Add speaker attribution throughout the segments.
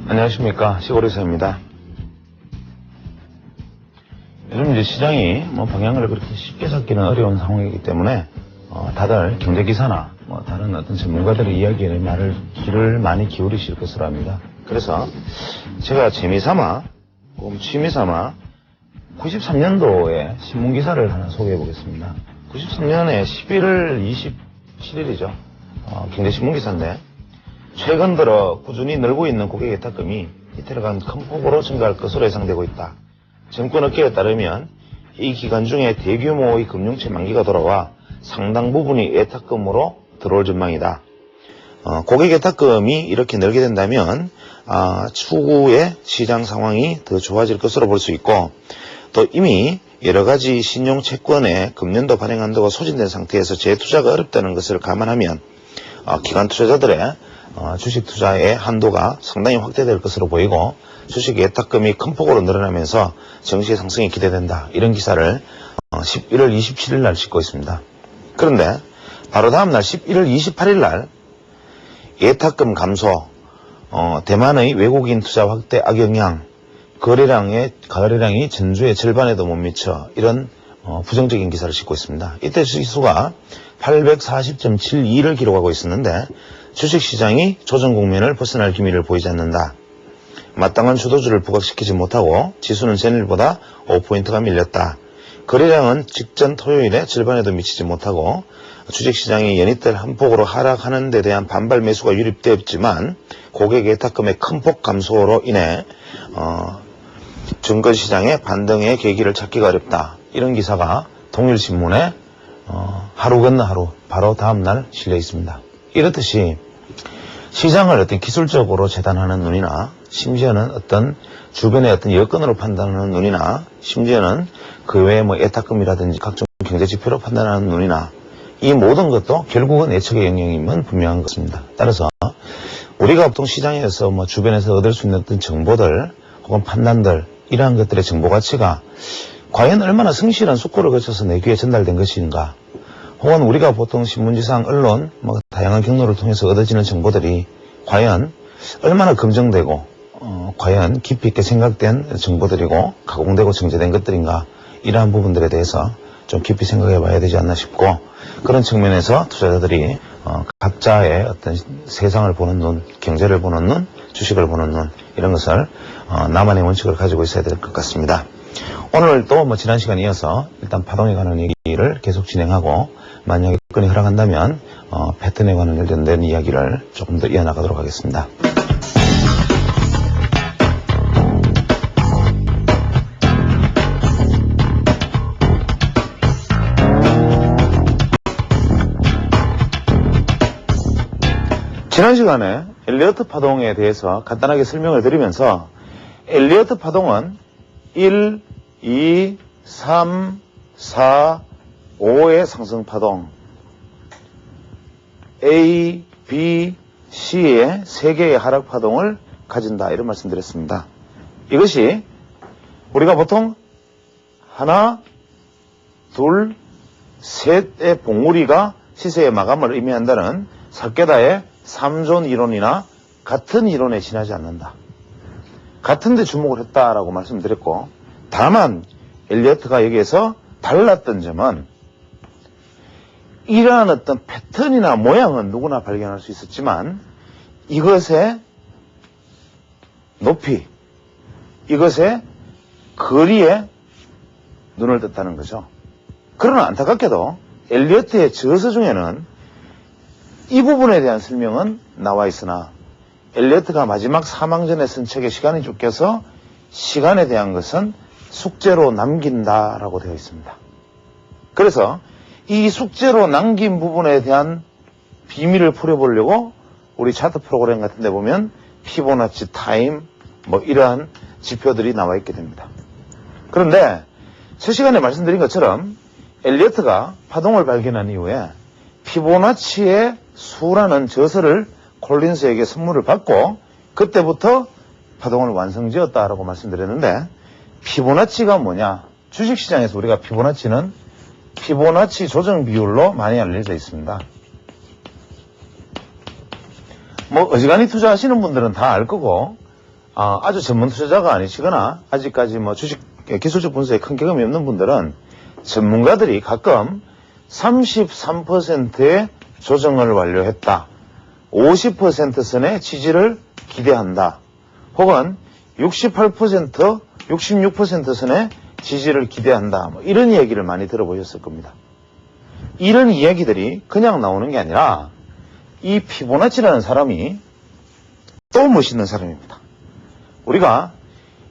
Speaker 1: 안녕하십니까, 시골의사입니다. 요즘 이제 시장이 방향을 그렇게 쉽게 잡기는 어려운 상황이기 때문에 다들 경제기사나 다른 어떤 전문가들의 이야기에 귀를 많이 기울이실 것으로 합니다. 그래서 제가 재미삼아, 취미삼아 93년도에 신문기사를 하나 소개해 보겠습니다. 93년에 11월 27일이죠. 경제신문기사인데, 최근 들어 꾸준히 늘고 있는 고객 예탁금이 이틀간 큰 폭으로 증가할 것으로 예상되고 있다. 정권업계에 따르면 이 기간 중에 대규모의 금융체 만기가 돌아와 상당 부분이 예탁금으로 들어올 전망이다. 고객 예탁금이 이렇게 늘게 된다면 추후에 시장 상황이 더 좋아질 것으로 볼 수 있고, 또 이미 여러가지 신용채권의 금년도 발행 한도가 소진된 상태에서 재투자가 어렵다는 것을 감안하면 기관 투자자들의 주식 투자의 한도가 상당히 확대될 것으로 보이고, 주식 예탁금이 큰 폭으로 늘어나면서 증시의 상승이 기대된다. 이런 기사를 11월 27일 날 싣고 있습니다. 그런데 바로 다음 날 11월 28일 날 예탁금 감소, 대만의 외국인 투자 확대 악영향, 거래량이 전주의 절반에도 못 미쳐, 이런 부정적인 기사를 싣고 있습니다. 이때 지수가 840.72를 기록하고 있었는데 주식시장이 조정 국면을 벗어날 기미를 보이지 않는다. 마땅한 주도주를 부각시키지 못하고 지수는 전일보다 5포인트가 밀렸다. 거래량은 직전 토요일에 절반에도 미치지 못하고 주식시장이 연이틀 한 폭으로 하락하는 데 대한 반발 매수가 유입되었지만 고객 예탁금의 큰 폭 감소로 인해 증권시장의 반등의 계기를 찾기가 어렵다. 이런 기사가 동일신문에 하루 건너 하루 바로 다음날 실려 있습니다. 이렇듯이 시장을 어떤 기술적으로 재단하는 눈이나, 심지어는 어떤 주변의 어떤 여건으로 판단하는 눈이나, 심지어는 그 외에 예탁금이라든지 각종 경제지표로 판단하는 눈이나, 이 모든 것도 결국은 예측의 영역임은 분명한 것입니다. 따라서 우리가 보통 시장에서 주변에서 얻을 수 있는 어떤 정보들 혹은 판단들, 이러한 것들의 정보 가치가 과연 얼마나 성실한 숙고를 거쳐서 내 귀에 전달된 것인가, 혹은 우리가 보통 신문지상, 언론, 다양한 경로를 통해서 얻어지는 정보들이 과연 얼마나 검증되고 과연 깊이 있게 생각된 정보들이고 가공되고 정제된 것들인가, 이러한 부분들에 대해서 좀 깊이 생각해 봐야 되지 않나 싶고, 그런 측면에서 투자자들이 각자의 어떤 세상을 보는 눈, 경제를 보는 눈, 주식을 보는 눈, 이런 것을 나만의 원칙을 가지고 있어야 될 것 같습니다. 오늘 또 지난 시간에 이어서 일단 파동에 관한 얘기를 계속 진행하고, 만약에 여건이 허락한다면 패턴에 관련된 이야기를 조금 더 이어나가도록 하겠습니다. 지난 시간에 엘리어트 파동에 대해서 간단하게 설명을 드리면서, 엘리어트 파동은 1, 2, 3, 4, 5의 상승 파동, A, B, C의 3개의 하락 파동을 가진다, 이런 말씀 드렸습니다. 이것이 우리가 보통 하나, 둘, 셋의 봉우리가 시세의 마감을 의미한다는 사케다의 3존 이론이나 같은 이론에 지나지 않는다. 같은데 주목을 했다라고 말씀드렸고, 다만 엘리어트가 여기에서 달랐던 점은, 이러한 어떤 패턴이나 모양은 누구나 발견할 수 있었지만 이것의 높이, 이것의 거리에 눈을 떴다는 거죠. 그러나 안타깝게도 엘리어트의 저서 중에는 이 부분에 대한 설명은 나와 있으나, 엘리어트가 마지막 사망 전에 쓴 책에 시간이 쫓겨서 시간에 대한 것은 숙제로 남긴다라고 되어 있습니다. 그래서 이 숙제로 남긴 부분에 대한 비밀을 풀어보려고 우리 차트 프로그램 같은 데 보면 피보나치 타임, 이러한 지표들이 나와 있게 됩니다. 그런데 첫 시간에 말씀드린 것처럼 엘리어트가 파동을 발견한 이후에 피보나치의 수라는 저서를 콜린스에게 선물을 받고 그때부터 파동을 완성지었다라고 말씀드렸는데, 피보나치가 뭐냐? 주식시장에서 우리가 피보나치는 피보나치 조정 비율로 많이 알려져 있습니다. 어지간히 투자하시는 분들은 다 알 거고, 아주 전문 투자자가 아니시거나 아직까지 뭐 주식 기술적 분석에 큰 경험이 없는 분들은 전문가들이 가끔 33%의 조정을 완료했다. 50% 선의 지지를 기대한다. 혹은 68%, 66% 선의 지지를 기대한다. 뭐 이런 이야기를 많이 들어보셨을 겁니다. 이런 이야기들이 그냥 나오는 게 아니라 이 피보나치라는 사람이 또 멋있는 사람입니다. 우리가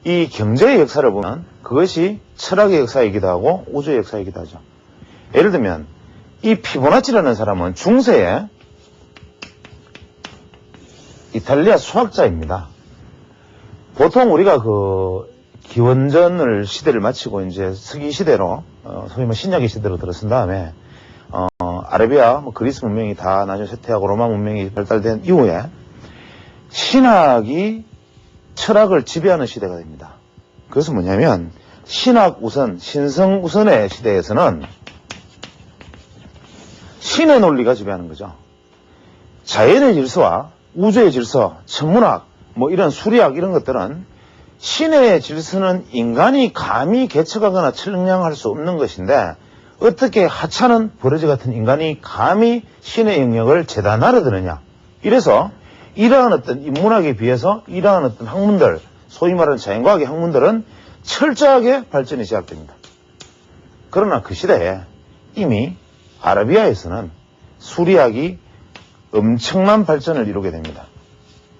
Speaker 1: 이 경제의 역사를 보면 그것이 철학의 역사이기도 하고 우주의 역사이기도 하죠. 예를 들면 이 피보나치라는 사람은 중세에 이탈리아 수학자입니다. 보통 우리가 그 기원전을 시대를 마치고 이제 서기 시대로 소위 뭐 신약의 시대로 들어선 다음에 아라비아, 그리스 문명이 다 나중에 쇠퇴하고 로마 문명이 발달된 이후에 신학이 철학을 지배하는 시대가 됩니다. 그것은 뭐냐면 신학 우선, 신성 우선의 시대에서는 신의 논리가 지배하는 거죠. 자연의 질서와 우주의 질서, 천문학, 뭐 이런 수리학 이런 것들은 신의 질서는 인간이 감히 개척하거나 측량할 수 없는 것인데 어떻게 하찮은 버러지 같은 인간이 감히 신의 영역을 재단하려 드느냐. 이래서 이러한 어떤 인문학에 비해서 이러한 어떤 학문들, 소위 말하는 자연과학의 학문들은 철저하게 발전이 시작됩니다. 그러나 그 시대에 이미 아라비아에서는 수리학이 엄청난 발전을 이루게 됩니다.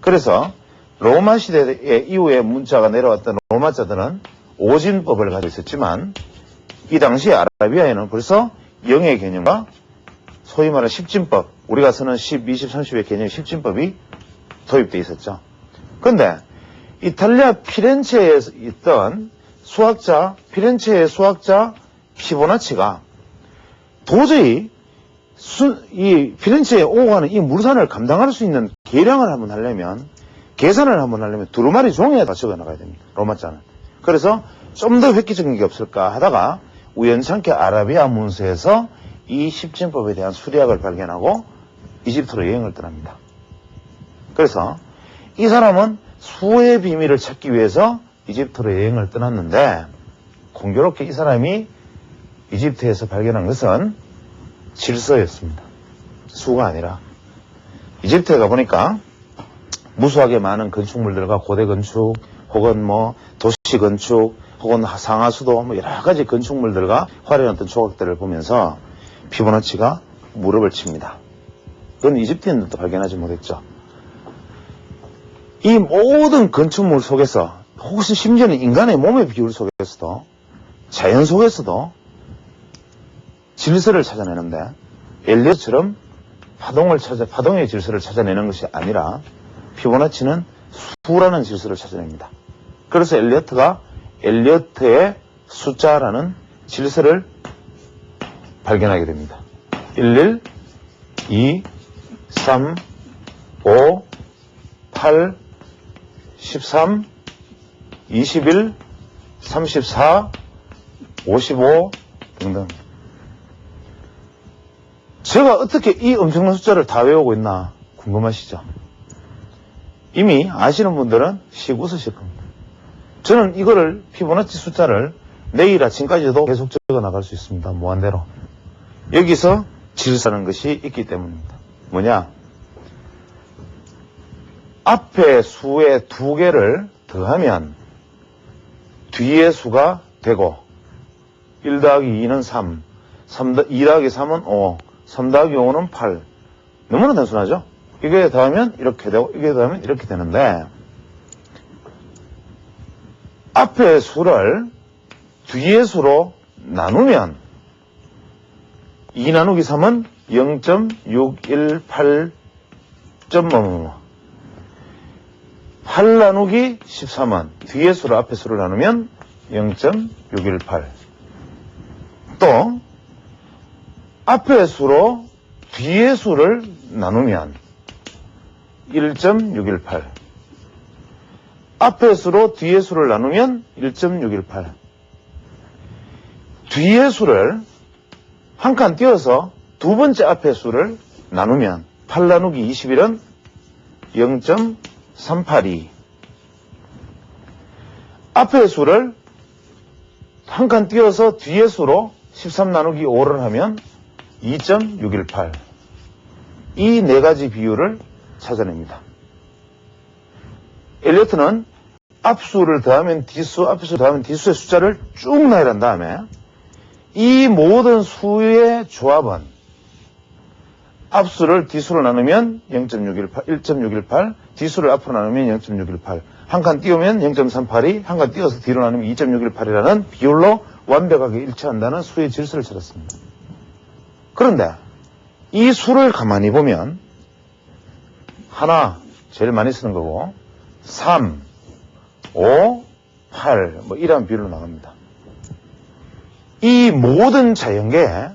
Speaker 1: 그래서 로마 시대의 이후에 문자가 내려왔던 로마자들은 오진법을 가지고 있었지만 이 당시 아라비아에는 벌써 영의 개념과 소위 말하는 십진법, 우리가 쓰는 10, 20, 30의 개념 십진법이 도입되어 있었죠. 그런데 이탈리아 피렌체에 있던 수학자, 피렌체의 수학자 피보나치가 도저히 이 피렌체에 오고 가는 이 물산을 감당할 수 있는 계량을 한번 하려면, 계산을 한번 하려면 두루마리 종이에 다 적어 나가야 됩니다. 로마자는. 그래서 좀 더 획기적인 게 없을까 하다가 우연찮게 아라비아 문서에서 이 십진법에 대한 수리학을 발견하고 이집트로 여행을 떠납니다. 그래서 이 사람은 수의 비밀을 찾기 위해서 이집트로 여행을 떠났는데 공교롭게 이 사람이 이집트에서 발견한 것은 질서였습니다. 수가 아니라. 이집트에 가보니까 무수하게 많은 건축물들과 고대 건축 혹은 뭐 도시 건축 혹은 상하수도 뭐 여러 가지 건축물들과 화려한 어떤 조각들을 보면서 피보나치가 무릎을 칩니다. 그건 이집트인들도 발견하지 못했죠. 이 모든 건축물 속에서 혹시 심지어는 인간의 몸의 비율 속에서도 자연 속에서도 질서를 찾아내는데 엘리엇처럼 파동의 질서를 찾아내는 것이 아니라 피보나치는 수라는 질서를 찾아냅니다. 그래서 엘리어트의 숫자라는 질서를 발견하게 됩니다. 11, 2, 3, 5, 8, 13, 21, 34, 55 등등. 제가 어떻게 이 엄청난 숫자를 다 외우고 있나 궁금하시죠? 이미 아시는 분들은 씩 웃으실 겁니다. 저는 이거를 피보나치 숫자를 내일 아침까지도 계속 적어 나갈 수 있습니다. 무한대로. 여기서 질서라는 것이 있기 때문입니다. 뭐냐? 앞에 수의 2개를 더하면 뒤의 수가 되고 1 더하기 2는 3, 2 더하기 3은 5, 3 더하기 5는 8. 너무나 단순하죠? 이게 더하면 이렇게 되고 이게 더하면 이렇게 되는데 앞의 수를 뒤의 수로 나누면 2 나누기 3은 0.618. 8 나누기 13은 뒤의 수로 앞의 수를 나누면 0.618. 또 앞의 수로 뒤의 수를 나누면 1.618. 앞의 수로 뒤의 수를 나누면 1.618. 뒤의 수를 한 칸 띄어서 두 번째 앞의 수를 나누면 8 나누기 21은 0.382. 앞의 수를 한 칸 띄어서 뒤의 수로 13 나누기 5를 하면 2.618. 이 네 가지 비율을 찾아냅니다. 엘리어트는 앞수를 더하면 뒤수, 앞수 더하면 뒤수의 숫자를 쭉 나열한 다음에 이 모든 수의 조합은 앞수를 뒤수로 나누면 0.618, 1.618, 뒤수를 앞으로 나누면 0.618, 한 칸 띄우면 0.382, 한 칸 띄워서 뒤로 나누면 2.618이라는 비율로 완벽하게 일치한다는 수의 질서를 찾았습니다. 그런데 이 수를 가만히 보면 하나 제일 많이 쓰는 거고 3, 5, 8 뭐 이런 비율로 나갑니다. 이 모든 자연계의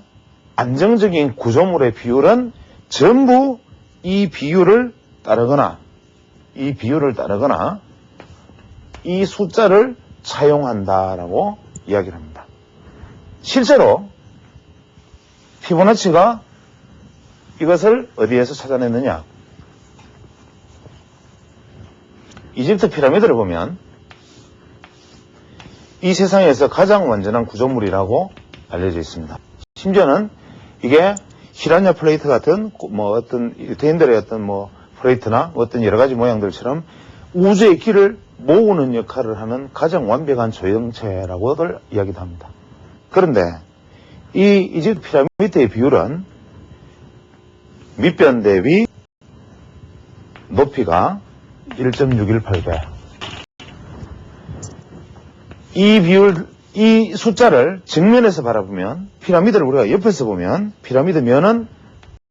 Speaker 1: 안정적인 구조물의 비율은 전부 이 비율을 따르거나 이 숫자를 차용한다라고 이야기를 합니다. 실제로 피보나치가 이것을 어디에서 찾아냈느냐? 이집트 피라미드를 보면 이 세상에서 가장 완전한 구조물이라고 알려져 있습니다. 심지어는 이게 히라냐 플레이트 같은 뭐 어떤 유대인들의 어떤 뭐 플레이트나 어떤 여러 가지 모양들처럼 우주의 길을 모으는 역할을 하는 가장 완벽한 조형체라고들 이야기도 합니다. 그런데 이 이집트 피라미드의 비율은 밑변 대비 높이가 1.618배. 이 숫자를 정면에서 바라보면, 피라미드를 우리가 옆에서 보면, 피라미드 면은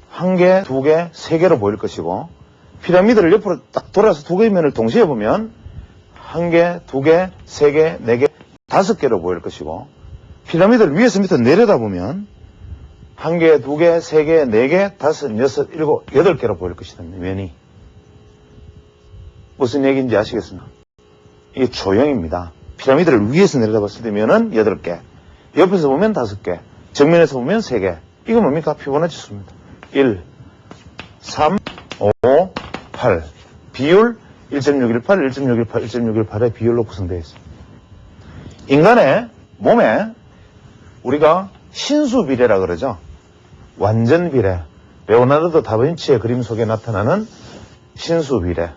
Speaker 1: 한 개, 두 개, 세 개로 보일 것이고, 피라미드를 옆으로 딱 돌아서 두 개의 면을 동시에 보면, 한 개, 두 개, 세 개, 네 개, 다섯 개로 보일 것이고, 피라미드를 위에서 밑으로 내려다보면, 한 개, 두 개, 세 개, 네 개, 다섯, 여섯, 일곱, 여덟 개로 보일 것이다, 면이. 무슨 얘기인지 아시겠습니까? 이게 조형입니다. 피라미드를 위에서 내려다봤을 때 면은 8개, 옆에서 보면 5개, 정면에서 보면 3개. 이거 뭡니까? 피보나치 수입니다. 1, 3, 5, 8. 비율 1.618, 1.618, 1.618의 비율로 구성되어 있습니다. 인간의 몸에 우리가 신수비례라 그러죠. 완전비례. 레오나르도 다빈치의 그림 속에 나타나는 신수비례.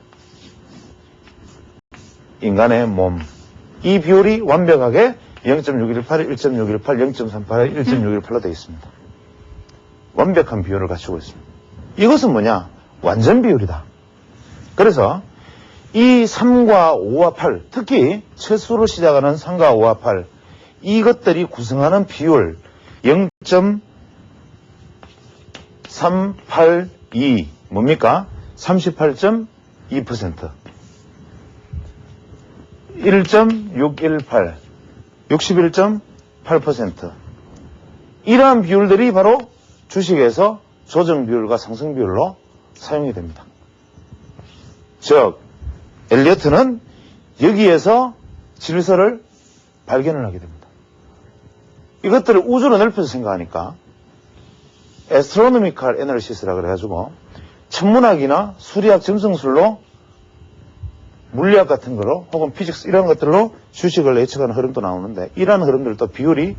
Speaker 1: 인간의 몸. 이 비율이 완벽하게 0.618, 1.618, 0.38, 1.618로 되어 있습니다. 완벽한 비율을 갖추고 있습니다. 이것은 뭐냐? 완전 비율이다. 그래서 이 3과 5와 8, 특히 최수로 시작하는 3과 5와 8, 이것들이 구성하는 비율 0.382 뭡니까? 38.2%. 1.618, 61.8%. 이러한 비율들이 바로 주식에서 조정 비율과 상승 비율로 사용이 됩니다. 즉, 엘리어트는 여기에서 질서를 발견을 하게 됩니다. 이것들을 우주로 넓혀서 생각하니까 astronomical analysis라 그래가지고 천문학이나 수리학 점성술로 물리학 같은 거로 혹은 피직스 이런 것들로 주식을 예측하는 흐름도 나오는데 이러한 흐름들도 비율이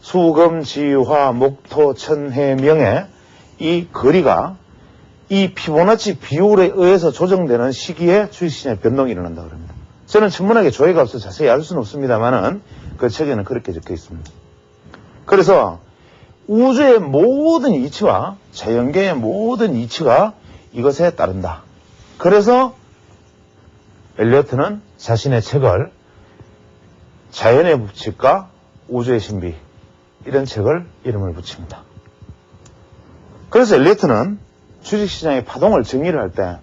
Speaker 1: 수금, 지화, 목토, 천해, 명의 이 거리가 이 피보나치 비율에 의해서 조정되는 시기에 주식시장의 변동이 일어난다고 합니다. 저는 천문학의 조회가 없어서 자세히 알 수는 없습니다만은 그 책에는 그렇게 적혀 있습니다. 그래서 우주의 모든 이치와 자연계의 모든 이치가 이것에 따른다. 그래서 엘리어트는 자신의 책을 자연의 법칙과 우주의 신비 이런 책을 이름을 붙입니다. 그래서 엘리어트는 주식시장의 파동을 정의를 할 때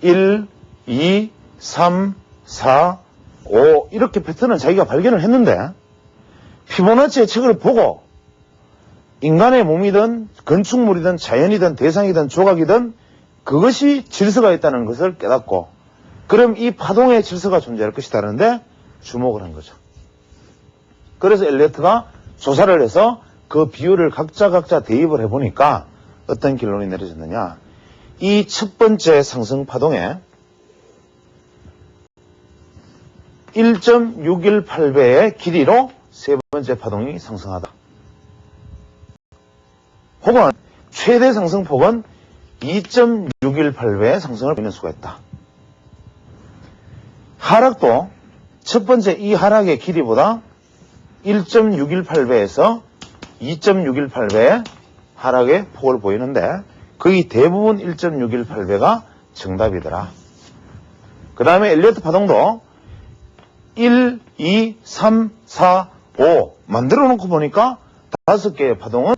Speaker 1: 1, 2, 3, 4, 5 이렇게 패턴을 자기가 발견을 했는데 피보나치의 책을 보고 인간의 몸이든 건축물이든 자연이든 대상이든 조각이든 그것이 질서가 있다는 것을 깨닫고 그럼 이 파동의 질서가 존재할 것이다는데 주목을 한 거죠. 그래서 엘리어트가 조사를 해서 그 비율을 각자 대입을 해보니까 어떤 결론이 내려졌느냐. 이 첫 번째 상승 파동에 1.618배의 길이로 세 번째 파동이 상승하다. 혹은 최대 상승폭은 2.618배의 상승을 보이는 수가 있다. 하락도 첫 번째 이 하락의 길이보다 1.618배에서 2.618배의 하락의 폭을 보이는데 거의 대부분 1.618배가 정답이더라. 그 다음에 엘리어트 파동도 1, 2, 3, 4, 5 만들어 놓고 보니까 5개의 파동은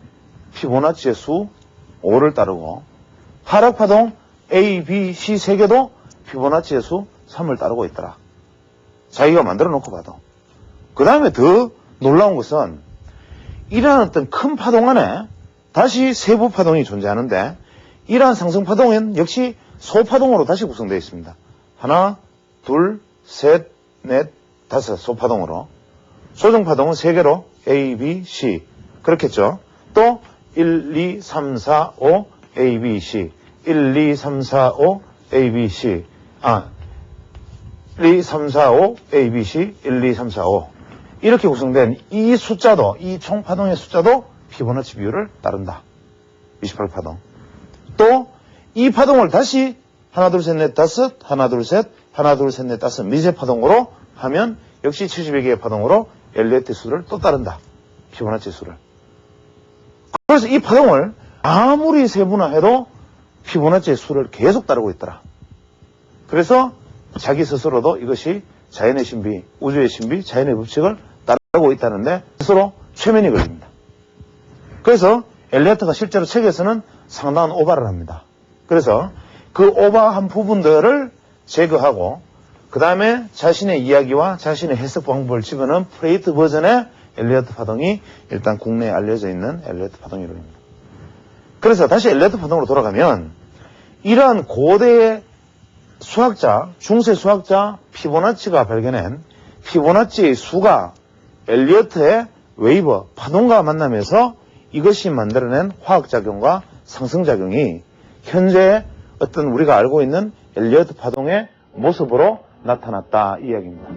Speaker 1: 피보나치의 수 5를 따르고 하락 파동 A, B, C 3개도 피보나치의 수 3을 따르고 있더라. 자기가 만들어 놓고 봐도. 그 다음에 더 놀라운 것은 이러한 어떤 큰 파동 안에 다시 세부 파동이 존재하는데 이러한 상승 파동은 역시 소파동으로 다시 구성되어 있습니다. 하나, 둘, 셋, 넷, 다섯 소파동으로. 소정파동은 3개로 A, B, C 그렇겠죠. 또 1, 2, 3, 4, 5 A, B, C 1, 2, 3, 4, 5 A, B, C 1, 2, 3, 4, 5 A, B, C 1, 2, 3, 4, 5 이렇게 구성된 이 숫자도 이 총파동의 숫자도 피보나치 비율을 따른다. 28파동. 또 이 파동을 다시 하나 둘 셋 넷 다섯 하나 둘 셋 하나 둘 셋 넷 다섯 미세 파동으로 하면 역시 70여 개의 파동으로 엘리어트 수를 또 따른다. 피보나치 수를. 그래서 이 파동을 아무리 세분화해도 피보나치의 수를 계속 따르고 있더라. 그래서 자기 스스로도 이것이 자연의 신비, 우주의 신비, 자연의 법칙을 따르고 있다는데 스스로 최면이 걸립니다. 그래서 엘리어트가 실제로 책에서는 상당한 오바를 합니다. 그래서 그 오바한 부분들을 제거하고 그 다음에 자신의 이야기와 자신의 해석 방법을 집어넣은 프레이트 버전의 엘리어트 파동이 일단 국내에 알려져 있는 엘리어트 파동 이론입니다. 그래서 다시 엘리어트 파동으로 돌아가면 이러한 고대의 수학자, 중세 수학자 피보나치가 발견한 피보나치의 수가 엘리어트의 웨이버, 파동과 만나면서 이것이 만들어낸 화학작용과 상승작용이 현재 어떤 우리가 알고 있는 엘리어트 파동의 모습으로 나타났다 이 이야기입니다.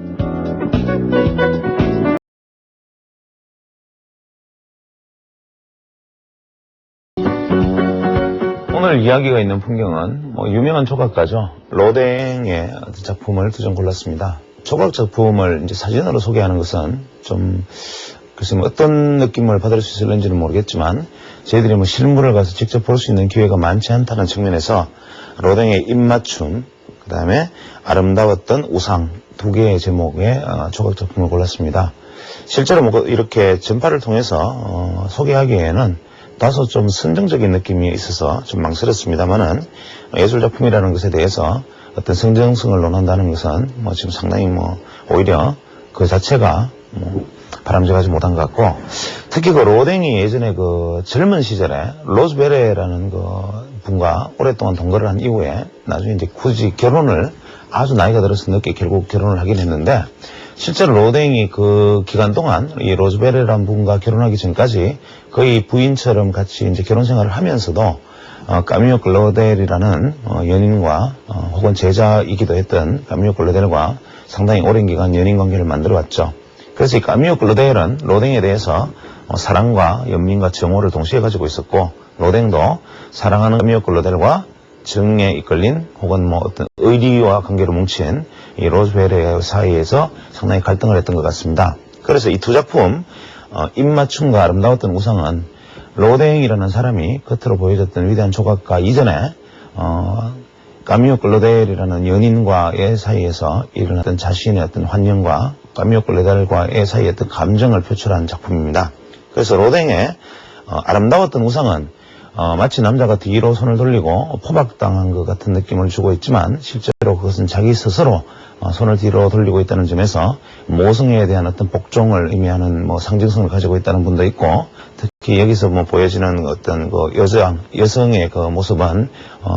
Speaker 1: 오늘 이야기가 있는 풍경은 유명한 조각가죠. 로댕의 작품을 두 점 골랐습니다. 조각 작품을 이제 사진으로 소개하는 것은 좀 글쎄 어떤 느낌을 받을 수 있을는지는 모르겠지만 저희들이 실물을 가서 직접 볼 수 있는 기회가 많지 않다는 측면에서 로댕의 입맞춤, 그 다음에 아름다웠던 우상 두 개의 제목의 조각 작품을 골랐습니다. 실제로 이렇게 전파를 통해서 소개하기에는 다소 좀 선정적인 느낌이 있어서 좀 망설였습니다만은 예술작품이라는 것에 대해서 어떤 성정성을 논한다는 것은 지금 상당히 오히려 그 자체가 바람직하지 못한 것 같고, 특히 그 로댕이 예전에 그 젊은 시절에 로즈베레라는 그 분과 오랫동안 동거를 한 이후에 나중에 이제 굳이 결혼을 아주 나이가 들어서 늦게 결국 결혼을 하긴 했는데, 실제로 로댕이 그 기간 동안 이 로즈베레라는 분과 결혼하기 전까지 거의 부인처럼 같이 이제 결혼 생활을 하면서도 까미오 클로델이라는 연인과 혹은 제자이기도 했던 까미오 클로델과 상당히 오랜 기간 연인 관계를 만들어 왔죠. 그래서 이 까미오 클로델은 로댕에 대해서 사랑과 연민과 정오를 동시에 가지고 있었고, 로댕도 사랑하는 까미오 클로델과 정에 이끌린 혹은 어떤 의리와 관계로 뭉친 이 로즈베레 사이에서 상당히 갈등을 했던 것 같습니다. 그래서 이 두 작품 입맞춤과 아름다웠던 우상은 로댕이라는 사람이 겉으로 보여졌던 위대한 조각가 이전에 까미오 클로델이라는 연인과의 사이에서 일어났던 자신의 어떤 환영과 까미오 클로델과의 사이의 어떤 감정을 표출한 작품입니다. 그래서 로댕의 아름다웠던 우상은 마치 남자가 뒤로 손을 돌리고 포박당한 것 같은 느낌을 주고 있지만 실제로 그것은 자기 스스로 손을 뒤로 돌리고 있다는 점에서 모성애에 대한 어떤 복종을 의미하는 상징성을 가지고 있다는 분도 있고, 특히 여기서 보여지는 어떤 그 여성의 그 모습은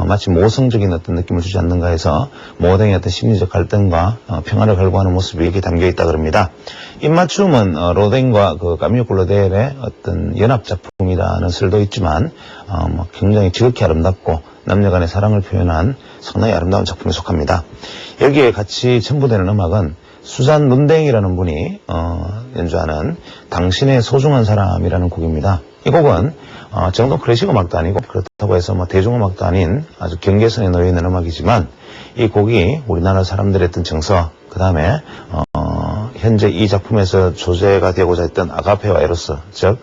Speaker 1: 마치 모성적인 어떤 느낌을 주지 않는가 해서 모댕의 어떤 심리적 갈등과 평화를 갈구하는 모습이 여기 담겨 있다 그럽니다. 입맞춤은 로댕과 그 까미오 클로델의 어떤 연합 작품이라는 설도 있지만 굉장히 지극히 아름답고 남녀 간의 사랑을 표현한 상당히 아름다운 작품에 속합니다. 여기에 같이 첨부되는 음악은 수잔 문댕이라는 분이 연주하는 당신의 소중한 사람이라는 곡입니다. 이 곡은 정통 클래식 음악도 아니고 그렇다고 해서 뭐 대중음악도 아닌 아주 경계선에 놓여 있는 음악이지만 이 곡이 우리나라 사람들의 어떤 정서, 그 다음에 현재 이 작품에서 조제가 되고자 했던 아가페와 에로스, 즉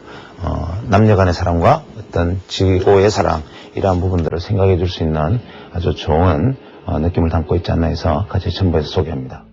Speaker 1: 남녀 간의 사랑과 어떤 지고의 사랑, 이러한 부분들을 생각해 줄 수 있는 아주 좋은 느낌을 담고 있지 않나 해서 같이 첨부해서 소개합니다.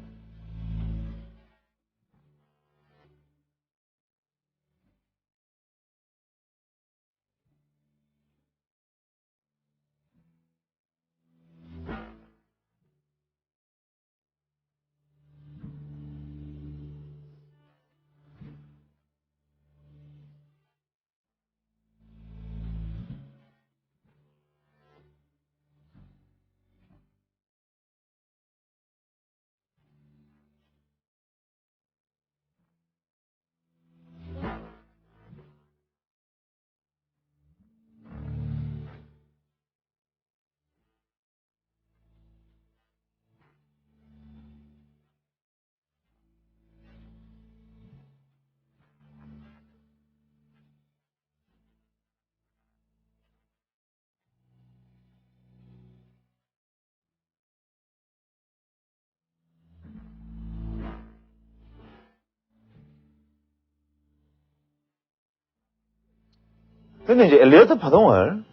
Speaker 1: 근데 이제 엘리어트 파동을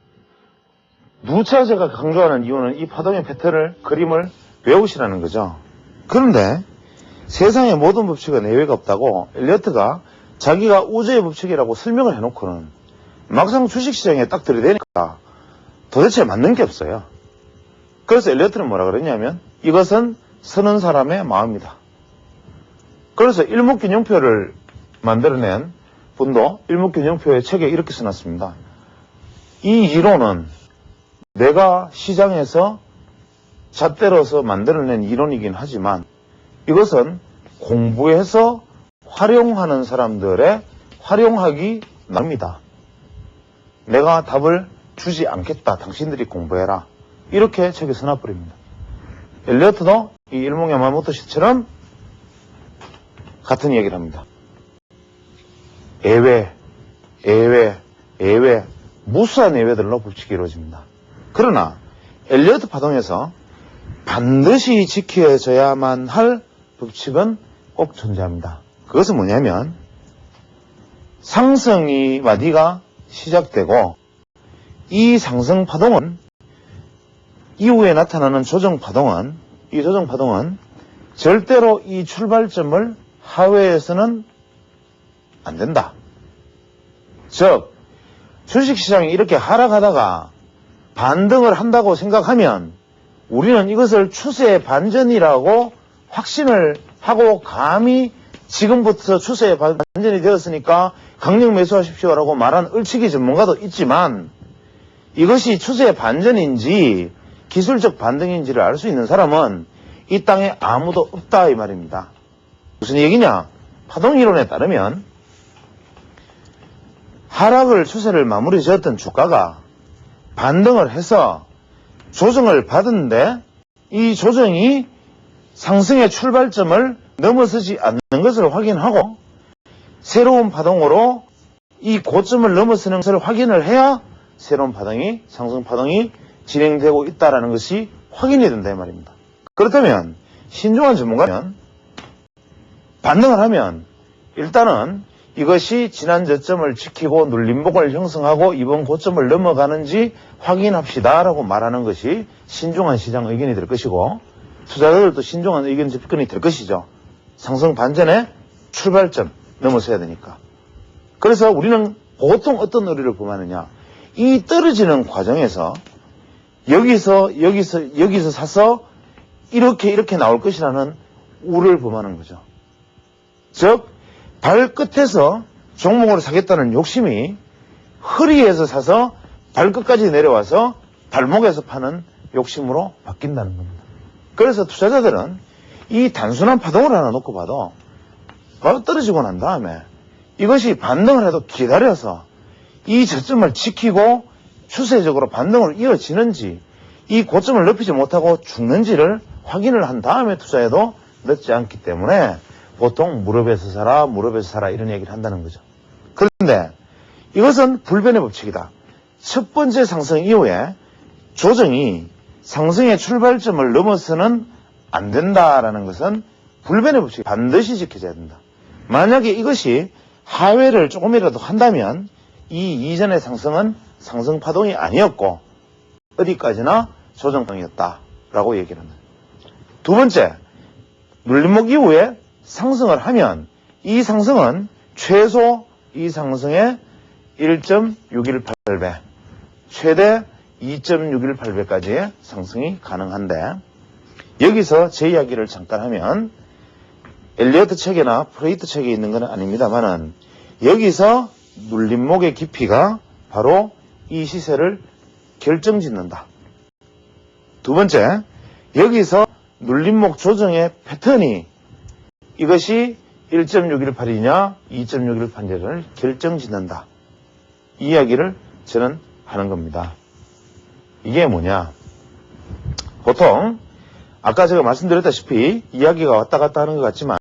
Speaker 1: 누차 제가 강조하는 이유는 이 파동의 패턴을, 그림을 외우시라는 거죠. 그런데 세상의 모든 법칙은 예외가 없다고 엘리어트가 자기가 우주의 법칙이라고 설명을 해놓고는 막상 주식시장에 딱 들이대니까 도대체 맞는 게 없어요. 그래서 엘리어트는 뭐라 그랬냐면 이것은 서는 사람의 마음이다. 그래서 일목균형표를 만들어낸 분도 일목균형표의 책에 이렇게 써놨습니다. 이 이론은 내가 시장에서 잣대로서 만들어낸 이론이긴 하지만 이것은 공부해서 활용하는 사람들의 활용하기 나름이다. 내가 답을 주지 않겠다. 당신들이 공부해라. 이렇게 책에 써놔버립니다. 엘리어트도 이 일목 야마모토 씨처럼 같은 얘기를 합니다. 예외, 무수한 예외들로 법칙이 이루어집니다. 그러나 엘리어트 파동에서 반드시 지켜져야만 할 법칙은 꼭 존재합니다. 그것은 뭐냐면 상승이 마디가 시작되고 이 상승 파동은 이후에 나타나는 조정 파동은 절대로 이 출발점을 하회해서는 안 된다. 즉 주식시장이 이렇게 하락하다가 반등을 한다고 생각하면 우리는 이것을 추세의 반전이라고 확신을 하고 감히 지금부터 추세의 반전이 되었으니까 강력 매수하십시오라고 말한 을치기 전문가도 있지만 이것이 추세의 반전인지 기술적 반등인지를 알 수 있는 사람은 이 땅에 아무도 없다 이 말입니다. 무슨 얘기냐? 파동이론에 따르면 하락을 추세를 마무리 지었던 주가가 반등을 해서 조정을 받은데 이 조정이 상승의 출발점을 넘어서지 않는 것을 확인하고 새로운 파동으로 이 고점을 넘어서는 것을 확인을 해야 새로운 파동이, 상승 파동이 진행되고 있다는 것이 확인이 된다 이 말입니다. 그렇다면 신중한 전문가는 반등을 하면 일단은 이것이 지난 저점을 지키고 눌림목을 형성하고 이번 고점을 넘어가는지 확인합시다라고 말하는 것이 신중한 시장 의견이 될 것이고 투자자들도 신중한 의견 접근이 될 것이죠. 상승 반전의 출발점 넘어서야 되니까. 그래서 우리는 보통 어떤 의리를 범하느냐. 이 떨어지는 과정에서 여기서 사서 이렇게 나올 것이라는 우를 범하는 거죠. 즉 발끝에서 종목으로 사겠다는 욕심이 허리에서 사서 발끝까지 내려와서 발목에서 파는 욕심으로 바뀐다는 겁니다. 그래서 투자자들은 이 단순한 파동을 하나 놓고 봐도 바로 떨어지고 난 다음에 이것이 반등을 해도 기다려서 이 저점을 지키고 추세적으로 반등으로 이어지는지 이 고점을 높이지 못하고 죽는지를 확인을 한 다음에 투자해도 늦지 않기 때문에 보통 무릎에서 사라 이런 얘기를 한다는 거죠. 그런데 이것은 불변의 법칙이다. 첫 번째 상승 이후에 조정이 상승의 출발점을 넘어서는 안 된다라는 것은 불변의 법칙이 반드시 지켜져야 된다. 만약에 이것이 하회를 조금이라도 한다면 이 이전의 상승은 상승 파동이 아니었고 어디까지나 조정성이었다라고 얘기를 합니다. 두 번째, 눌림목 이후에 상승을 하면 이 상승은 최소 이 상승의 1.618배, 최대 2.618배까지의 상승이 가능한데 여기서 제 이야기를 잠깐 하면 엘리어트 책이나 프레이트 책에 있는 건 아닙니다만은 여기서 눌림목의 깊이가 바로 이 시세를 결정짓는다. 두 번째, 여기서 눌림목 조정의 패턴이 이것이 1.618이냐 2.618이냐를 결정짓는다. 이 이야기를 저는 하는 겁니다. 이게 뭐냐? 보통 아까 제가 말씀드렸다시피 이야기가 왔다 갔다 하는 것 같지만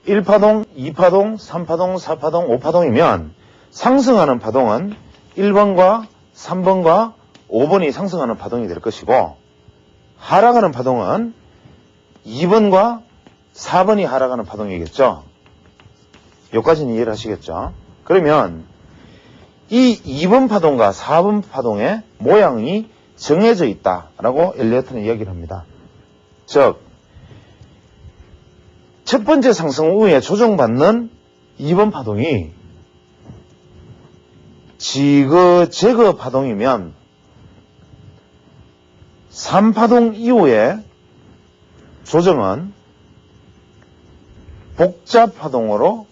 Speaker 1: 1파동, 2파동, 3파동, 4파동, 5파동이면 상승하는 파동은 1번과 3번과 5번이 상승하는 파동이 될 것이고 하락하는 파동은 2번과 4번이 하락하는 파동이겠죠. 여기까지는 이해를 하시겠죠. 그러면 이 2번 파동과 4번 파동의 모양이 정해져 있다라고 엘리어트는 이야기를 합니다. 즉, 첫 번째 상승 후에 조정받는 2번 파동이 지그재그 파동이면 3파동 이후에 조정은 복잡 파동으로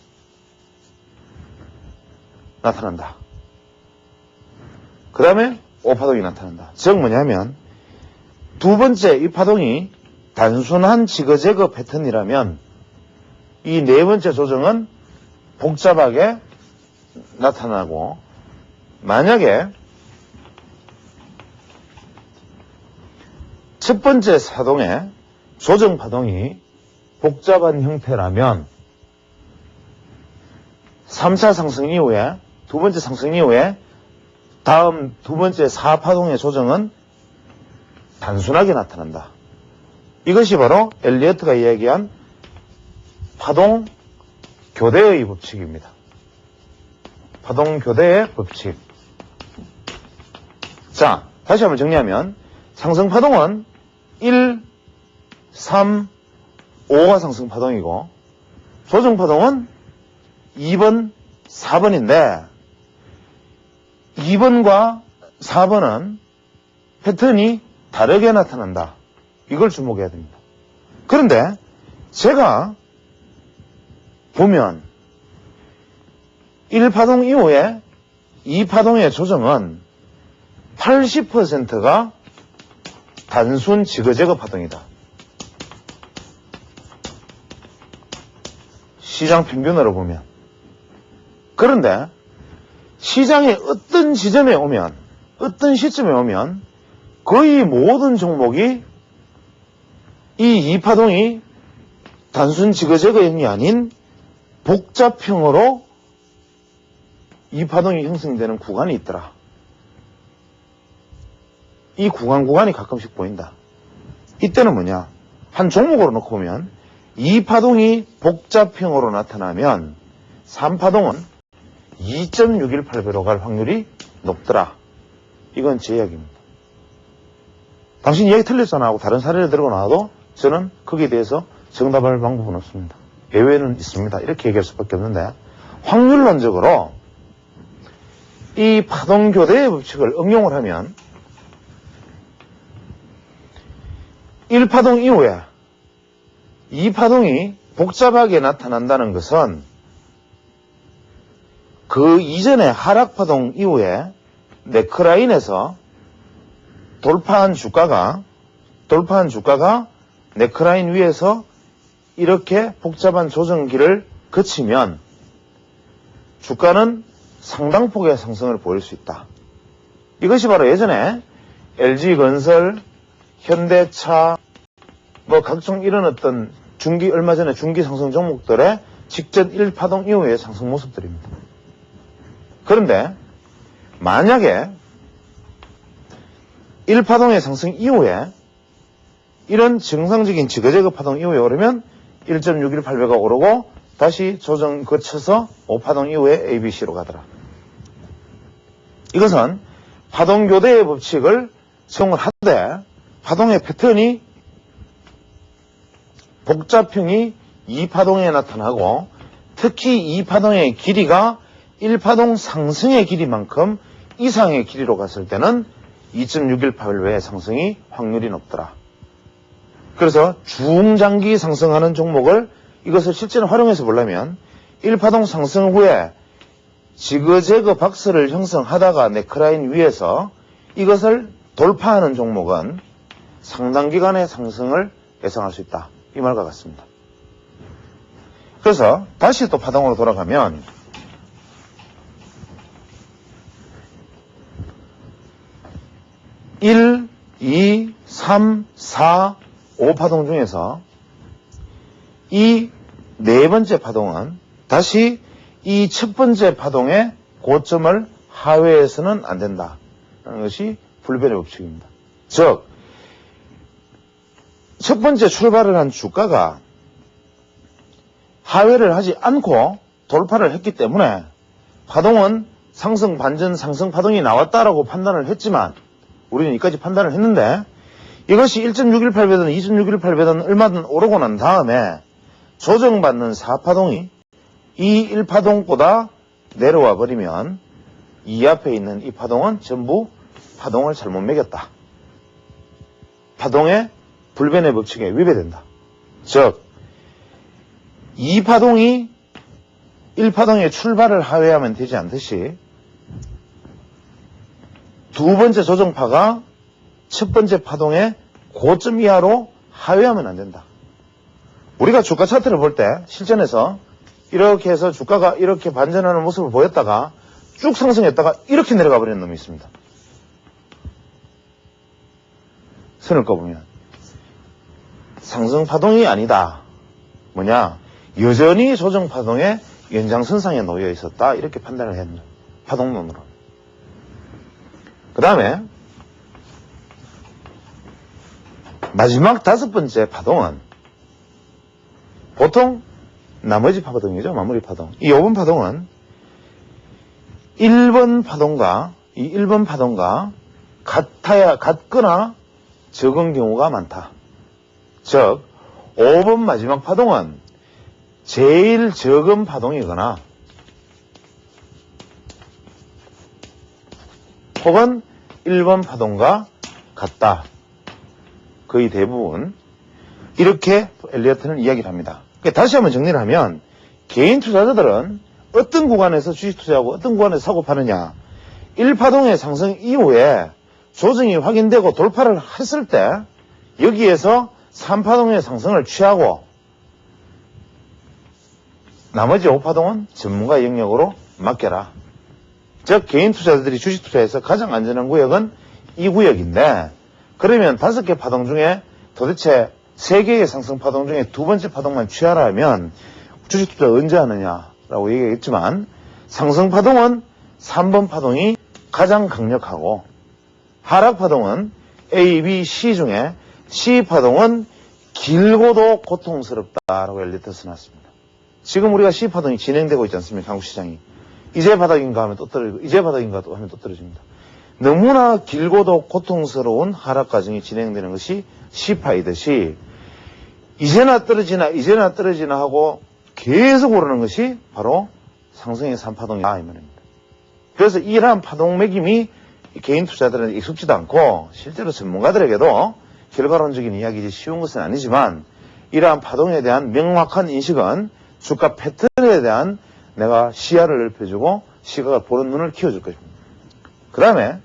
Speaker 1: 나타난다. 그 다음에 5파동이 나타난다. 즉 뭐냐면 두 번째 이 파동이 단순한 지그재그 패턴이라면 이 네 번째 조정은 복잡하게 나타나고 만약에 첫 번째 파동의 조정 파동이 복잡한 형태라면 3차 상승 이후에 두 번째 상승 이후에 다음 두 번째 4파동의 조정은 단순하게 나타난다. 이것이 바로 엘리어트가 이야기한 파동 교대의 법칙입니다. 파동 교대의 법칙. 자, 다시 한번 정리하면 상승 파동은 1, 3, 5가 상승 파동이고 조정 파동은 2번, 4번인데 2번과 4번은 패턴이 다르게 나타난다. 이걸 주목해야 됩니다. 그런데 제가 보면 1파동 이후에 2파동의 조정은 80%가 단순 지그재그 파동이다. 시장 평균으로 보면. 그런데 시장의 어떤 지점에 오면, 어떤 시점에 오면 거의 모든 종목이 이 2파동이 단순 지그재그형이 아닌 복잡형으로 2파동이 형성되는 구간이 있더라. 이 구간이 가끔씩 보인다. 이때는 뭐냐? 한 종목으로 놓고 보면 2파동이 복잡형으로 나타나면 3파동은 2.618배로 갈 확률이 높더라. 이건 제 이야기입니다. 당신 이야기 틀렸잖아 하고 다른 사례를 들고 나와도 저는 거기에 대해서 정답할 방법은 없습니다. 예외는 있습니다. 이렇게 얘기할 수밖에 없는데 확률론적으로 이 파동교대의 법칙을 응용을 하면 1파동 이후에 2파동이 복잡하게 나타난다는 것은 그 이전의 하락파동 이후에 네크라인에서 돌파한 주가가 네크라인 위에서 이렇게 복잡한 조정기를 거치면 주가는 상당폭의 상승을 보일 수 있다. 이것이 바로 예전에 LG건설, 현대차, 각종 이런 어떤 얼마 전에 중기 상승 종목들의 직전 1파동 이후의 상승 모습들입니다. 그런데 만약에 1파동의 상승 이후에 이런 정상적인 지그재그 파동 이후에 오르면 1.618배가 오르고 다시 조정 거쳐서 5파동 이후에 ABC로 가더라. 이것은 파동교대의 법칙을 적용을 하되 파동의 패턴이 복잡형이 2파동에 나타나고 특히 2파동의 길이가 1파동 상승의 길이만큼 이상의 길이로 갔을 때는 2.618배의 상승이 확률이 높더라. 그래서 중장기 상승하는 종목을 이것을 실제로 활용해서 보려면 1파동 상승 후에 지그재그 박스를 형성하다가 네크라인 위에서 이것을 돌파하는 종목은 상당 기간의 상승을 예상할 수 있다. 이 말과 같습니다. 그래서 다시 또 파동으로 돌아가면 1, 2, 3, 4, 5파동 중에서 이 네 번째 파동은 다시 이 첫 번째 파동의 고점을 하회해서는 안 된다. 라는 것이 불변의 법칙입니다. 즉, 첫 번째 출발을 한 주가가 하회를 하지 않고 돌파를 했기 때문에 파동은 상승 반전 상승 파동이 나왔다라고 판단을 했지만 우리는 여기까지 판단을 했는데 이것이 1.618배든 2.618배든 얼마든 오르고 난 다음에 조정받는 4파동이 이 1파동보다 내려와 버리면 이 앞에 있는 이 파동은 전부 파동을 잘못 매겼다. 파동의 불변의 법칙에 위배된다. 즉, 이 파동이 1파동의 출발을 하회하면 되지 않듯이 두 번째 조정파가 첫 번째 파동의 고점 이하로 하회하면 안 된다. 우리가 주가 차트를 볼 때 실전에서 이렇게 해서 주가가 이렇게 반전하는 모습을 보였다가 쭉 상승했다가 이렇게 내려가 버리는 놈이 있습니다. 선을 꺼보면 상승 파동이 아니다. 뭐냐? 여전히 조정 파동의 연장선상에 놓여 있었다. 이렇게 판단을 했는 파동론으로. 그 다음에 마지막 다섯 번째 파동은 보통 나머지 파동이죠. 마무리 파동. 이 5번 파동은 1번 파동과 이 1번 파동과 같거나 적은 경우가 많다. 즉 5번 마지막 파동은 제일 적은 파동이거나 혹은 1번 파동과 같다. 거의 대부분 이렇게 엘리어트는 이야기를 합니다. 다시 한번 정리를 하면 개인 투자자들은 어떤 구간에서 주식 투자하고 어떤 구간에서 사고 파느냐 1파동의 상승 이후에 조정이 확인되고 돌파를 했을 때 여기에서 3파동의 상승을 취하고 나머지 5파동은 전문가의 영역으로 맡겨라. 즉 개인 투자자들이 주식 투자에서 가장 안전한 구역은 이 구역인데 그러면 5개 파동 중에 도대체 3개의 상승 파동 중에 두 번째 파동만 취하라 하면 주식 투자 언제 하느냐라고 얘기했지만 상승 파동은 3번 파동이 가장 강력하고 하락 파동은 A, B, C 중에 C 파동은 길고도 고통스럽다라고 엘리트가 써놨습니다. 지금 우리가 C 파동이 진행되고 있지 않습니까? 한국 시장이. 이제 바닥인가 하면 또 떨어지고 이제 바닥인가 하면 또 떨어집니다. 너무나 길고도 고통스러운 하락 과정이 진행되는 것이 C파이듯이 이제나 떨어지나 하고 계속 오르는 것이 바로 상승의 3파동이다 이 말입니다. 그래서 이러한 파동 매김이 개인 투자들은 익숙지도 않고 실제로 전문가들에게도 결과론적인 이야기지 쉬운 것은 아니지만 이러한 파동에 대한 명확한 인식은 주가 패턴에 대한 내가 시야를 넓혀주고 시각을 보는 눈을 키워줄 것입니다. 그 다음에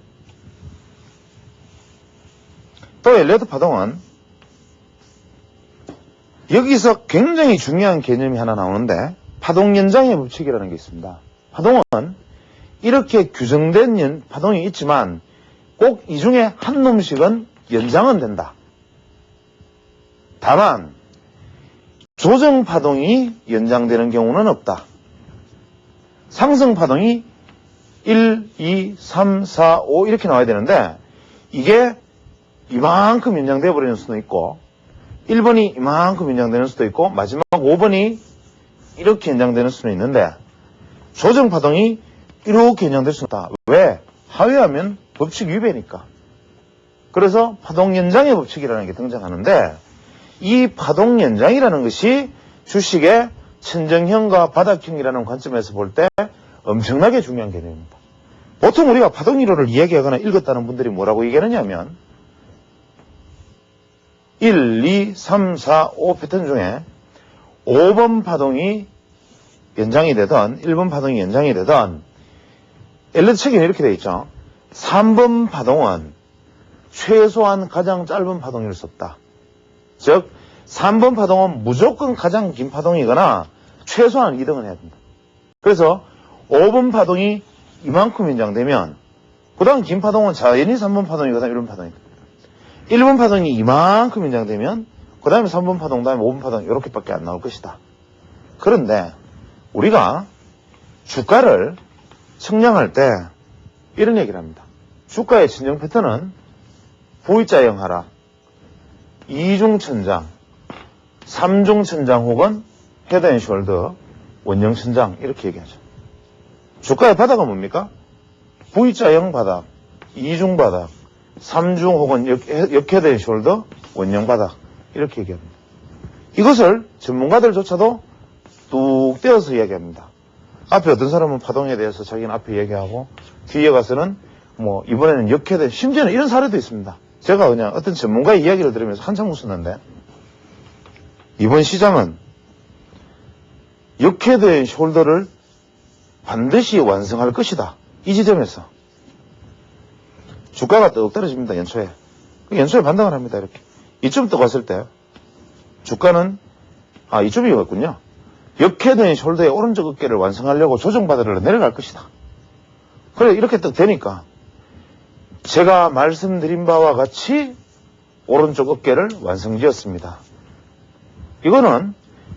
Speaker 1: 또 엘리어트 파동은 여기서 굉장히 중요한 개념이 하나 나오는데 파동 연장의 법칙이라는 게 있습니다. 파동은 이렇게 규정된 파동이 있지만 꼭 이 중에 한 놈씩은 연장은 된다. 다만 조정파동이 연장되는 경우는 없다. 상승파동이 1, 2, 3, 4, 5 이렇게 나와야 되는데 이게 이만큼 연장되어 버리는 수도 있고 1번이 이만큼 연장되는 수도 있고 마지막 5번이 이렇게 연장되는 수도 있는데 조정파동이 이렇게 연장될 수 없다. 왜? 하회하면 법칙 위배니까. 그래서 파동 연장의 법칙이라는 게 등장하는데 이 파동 연장이라는 것이 주식의 천정형과 바닥형이라는 관점에서 볼 때 엄청나게 중요한 개념입니다. 보통 우리가 파동 이론을 이야기하거나 읽었다는 분들이 뭐라고 얘기하느냐면 1, 2, 3, 4, 5 패턴 중에 5번 파동이 연장이 되든 1번 파동이 연장이 되든 엘리트 책에는 이렇게 되어 있죠. 3번 파동은 최소한 가장 짧은 파동일 수 없다. 즉 3번 파동은 무조건 가장 긴 파동이거나 최소한 2등은 해야 된다. 그래서 5번 파동이 이만큼 연장되면 그 다음 긴 파동은 자연히 3번 파동이거나 1번 파동이다. 1번 파동이 이만큼 연장되면 그 다음에 3번 파동, 그 다음에 5번 파동 이렇게밖에 안 나올 것이다. 그런데 우리가 주가를 측량할 때 이런 얘기를 합니다. 주가의 진정 패턴은 V자형 하락, 2중 천장, 3중 천장 혹은 헤드 앤 숄더, 원형 천장 이렇게 얘기하죠. 주가의 바닥은 뭡니까? V자형 바닥, 2중 바닥, 3중 혹은 역헤드 앤 숄더, 원형 바닥 이렇게 얘기합니다. 이것을 전문가들조차도 뚝 떼어서 이야기합니다. 앞에 어떤 사람은 파동에 대해서 자기는 앞에 얘기하고 뒤에 가서는 뭐 이번에는 역헤드, 심지어는 이런 사례도 있습니다. 제가 그냥 어떤 전문가의 이야기를 들으면서 한참 웃었는데 이번 시장은 역헤드 앤 숄더를 반드시 완성할 것이다. 이 지점에서 주가가 떡 떨어집니다. 연초에. 연초에 반등을 합니다. 이렇게. 이쯤 또 갔을 때 주가는 이쯤이었군요. 역헤드 앤 숄더의 오른쪽 어깨를 완성하려고 조정받으러 내려갈 것이다. 그래 이렇게 떡 되니까 제가 말씀드린 바와 같이 오른쪽 어깨를 완성지었습니다. 이거는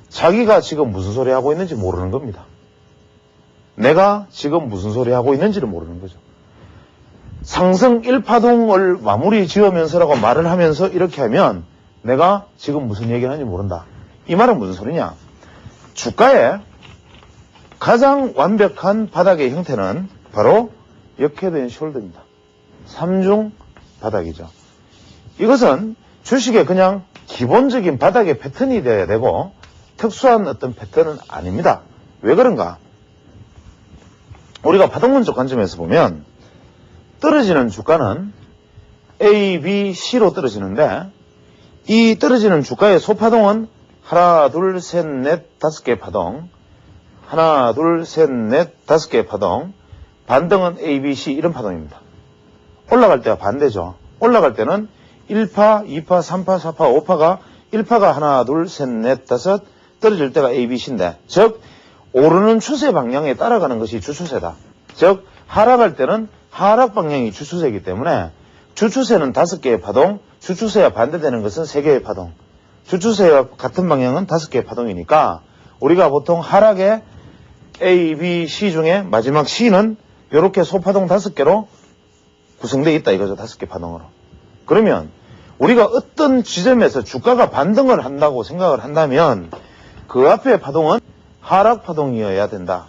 Speaker 1: 자기가 지금 무슨 소리 하고 있는지 모르는 겁니다. 내가 지금 무슨 소리 하고 있는지를 모르는 거죠. 상승 1파동을 마무리 지으면서라고 말을 하면서 이렇게 하면 내가 지금 무슨 얘기를 하는지 모른다. 이 말은 무슨 소리냐? 주가의 가장 완벽한 바닥의 형태는 바로 역헤드 앤 숄더입니다. 3중 바닥이죠. 이것은 주식의 그냥 기본적인 바닥의 패턴이 되어야 되고 특수한 어떤 패턴은 아닙니다. 왜 그런가? 우리가 파동론적 관점에서 보면 떨어지는 주가는 A, B, C로 떨어지는데 이 떨어지는 주가의 소파동은 하나, 둘, 셋, 넷, 다섯 개의 파동, 하나, 둘, 셋, 넷, 다섯 개의 파동, 반등은 A, B, C 이런 파동입니다. 올라갈 때와 반대죠. 올라갈 때는 1파, 2파, 3파, 4파, 5파가 1파가 하나, 둘, 셋, 넷, 다섯 떨어질 때가 A, B, C인데 즉 오르는 추세 방향에 따라가는 것이 주추세다. 즉 하락할 때는 하락 방향이 주추세이기 때문에 주추세는 5개의 파동, 주추세와 반대되는 것은 3개의 파동, 주추세와 같은 방향은 5개의 파동이니까 우리가 보통 하락의 A, B, C 중에 마지막 C는 이렇게 소파동 5개로 구성되어 있다 이거죠. 5개 파동으로. 그러면 우리가 어떤 지점에서 주가가 반등을 한다고 생각을 한다면 그 앞에 파동은 하락 파동이어야 된다.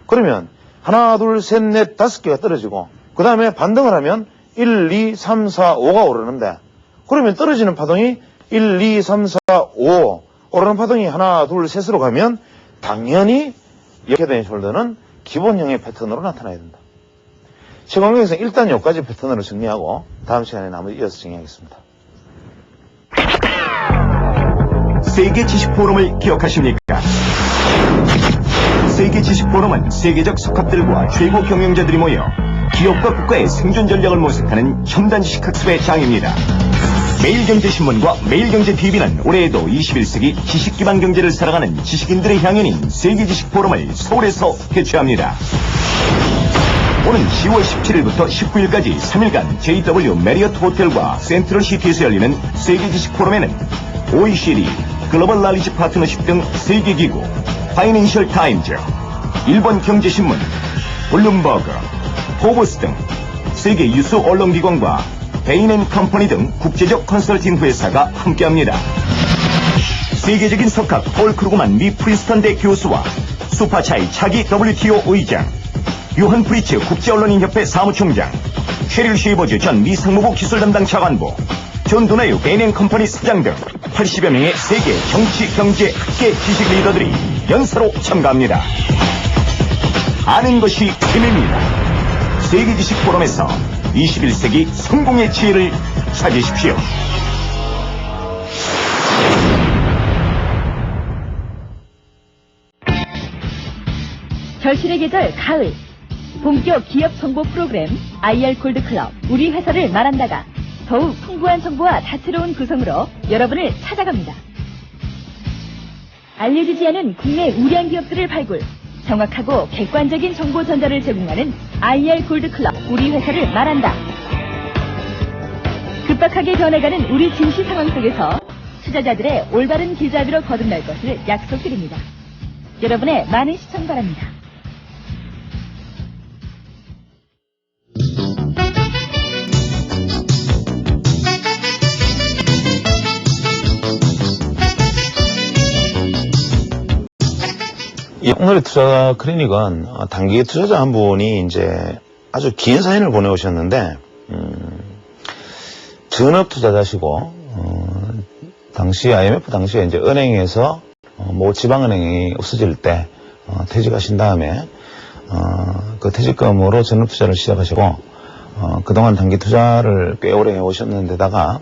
Speaker 1: 그러면 하나, 둘, 셋, 넷, 5개가 떨어지고 그 다음에 반등을 하면 1, 2, 3, 4, 5가 오르는데 그러면 떨어지는 파동이 1, 2, 3, 4, 5 오르는 파동이 하나, 둘, 셋으로 가면 당연히 역헤드 앤 숄더는 기본형의 패턴으로 나타나야 된다. 시간관계에서 일단 여기까지 패턴으로 정리하고 다음 시간에 나머지 이어서 정리하겠습니다.
Speaker 2: 세계 지식 포럼을 기억하십니까? 세계 지식 포럼은 세계적 석학들과 최고 경영자들이 모여 기업과 국가의 생존 전략을 모색하는 첨단 지식 학습의 장입니다. 매일경제신문과 매일경제TV는 올해에도 21세기 지식기반 경제를 살아가는 지식인들의 향연인 세계 지식 포럼을 서울에서 개최합니다. 오는 10월 17일부터 19일까지 3일간 JW 메리어트 호텔과 센트럴시티에서 열리는 세계 지식 포럼에는 OECD, 글로벌 날리지 파트너십 등 세계기구, 파이낸셜 타임즈, 일본 경제신문, 블룸버그, 포브스 등 세계 유수 언론기관과 베인앤컴퍼니 등 국제적 컨설팅 회사가 함께합니다. 세계적인 석학 폴 크루그만 미 프린스턴대 교수와 수파차이 차기 WTO 의장, 요한 프리츠 국제언론인협회 사무총장, 셰릴 쉐이버즈 전 미 상무부 기술 담당 차관보, 존 도나유 베인앤컴퍼니 사장 등 80여 명의 세계 정치, 경제, 학계 지식 리더들이 연사로 참가합니다. 아는 것이 힘입니다. 세계 지식 포럼에서 21세기 성공의 지혜를 찾으십시오.
Speaker 3: 절실의 계절 가을 본격 기업 정보 프로그램 IR 골드 클럽 우리 회사를 말한다가 더욱 풍부한 정보와 다채로운 구성으로 여러분을 찾아갑니다. 알려지지 않은 국내 우량 기업들을 발굴, 정확하고 객관적인 정보 전달을 제공하는 IR 골드 클럽 우리 회사를 말한다. 급박하게 변해가는 우리 증시 상황 속에서 투자자들의 올바른 길잡이로 거듭날 것을 약속드립니다. 여러분의 많은 시청 바랍니다.
Speaker 1: 오늘의 투자 클리닉은 단기 투자자 한 분이 이제 아주 긴 사연을 보내오셨는데, 전업 투자자시고, 당시 IMF 당시에 이제 은행에서 뭐 지방은행이 없어질 때 퇴직하신 다음에 그 퇴직금으로 전업 투자를 시작하시고, 그동안 단기 투자를 꽤 오래 해오셨는데다가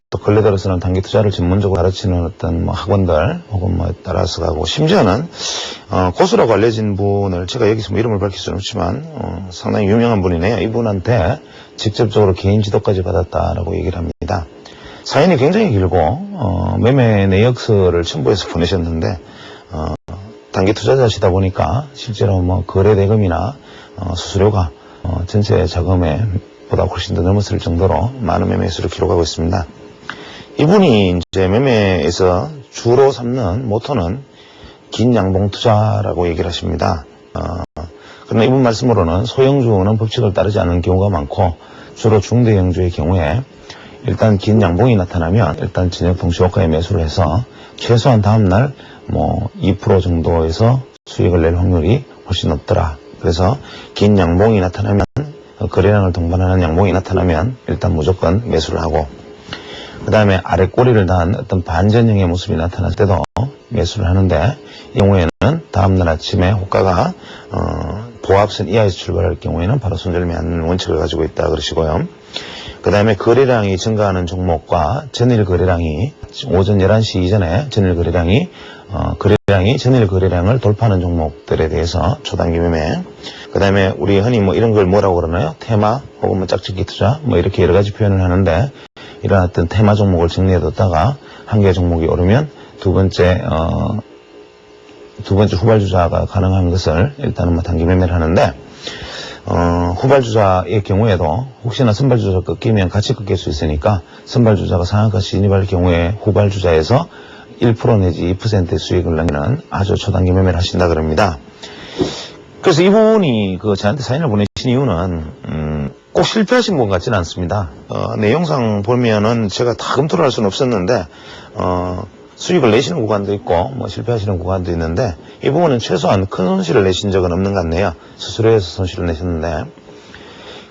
Speaker 1: 또 근래 들어서는 단기 투자를 전문적으로 가르치는 어떤 뭐 학원들 혹은 뭐 따라서 가고, 심지어는 고수라고 알려진 분을 제가 여기서 뭐 이름을 밝힐 수는 없지만 상당히 유명한 분이네요. 이분한테 직접적으로 개인 지도까지 받았다라고 얘기를 합니다. 사연이 굉장히 길고 매매 내역서를 첨부해서 보내셨는데, 단기 투자자시다 보니까 실제로 뭐 거래 대금이나 수수료가 전체 자금에 보다 훨씬 더 넘었을 정도로 많은 매매 수를 기록하고 있습니다. 이분이 이제 매매에서 주로 삼는 모토는 긴 양봉 투자라고 얘기를 하십니다. 그러나 이분 말씀으로는 소형주는 법칙을 따르지 않는 경우가 많고, 주로 중대형주의 경우에 일단 긴 양봉이 나타나면 일단 저녁 동시호가에 매수를 해서 최소한 다음날 뭐 2% 정도에서 수익을 낼 확률이 훨씬 높더라. 그래서 긴 양봉이 나타나면, 거래량을 동반하는 양봉이 나타나면 일단 무조건 매수를 하고, 그 다음에 아래 꼬리를 단 어떤 반전형의 모습이 나타났을 때도 매수를 하는데, 이 경우에는 다음날 아침에 호가가 보합선 이하에서 출발할 경우에는 바로 손절매하는 원칙을 가지고 있다 그러시고요. 그 다음에 거래량이 증가하는 종목과 전일 거래량이 오전 11시 이전에 전일 거래량이 전일 거래량을 돌파하는 종목들에 대해서 초단기 매매, 그 다음에 우리 흔히 뭐 이런 걸 뭐라고 그러나요? 테마 혹은 뭐 짝짓기 투자 뭐 이렇게 여러 가지 표현을 하는데, 이런 어떤 테마 종목을 정리해뒀다가 한 개 종목이 오르면 두 번째 후발주자가 가능한 것을 일단은 뭐 단기 매매를 하는데, 후발주자의 경우에도 혹시나 선발주자가 꺾이면 같이 꺾일 수 있으니까 선발주자가 상한가 진입할 경우에 후발주자에서 1% 내지 2%의 수익을 남기는 아주 초단기 매매를 하신다 그럽니다. 그래서 이분이 저한테 사연을 보내신 이유는 꼭 실패하신 분 같지는 않습니다. 내용상 보면은 제가 다 검토를 할 수는 없었는데 수익을 내시는 구간도 있고 뭐 실패하시는 구간도 있는데, 이 부분은 최소한 큰 손실을 내신 적은 없는 것 같네요. 수수료에서 손실을 내셨는데,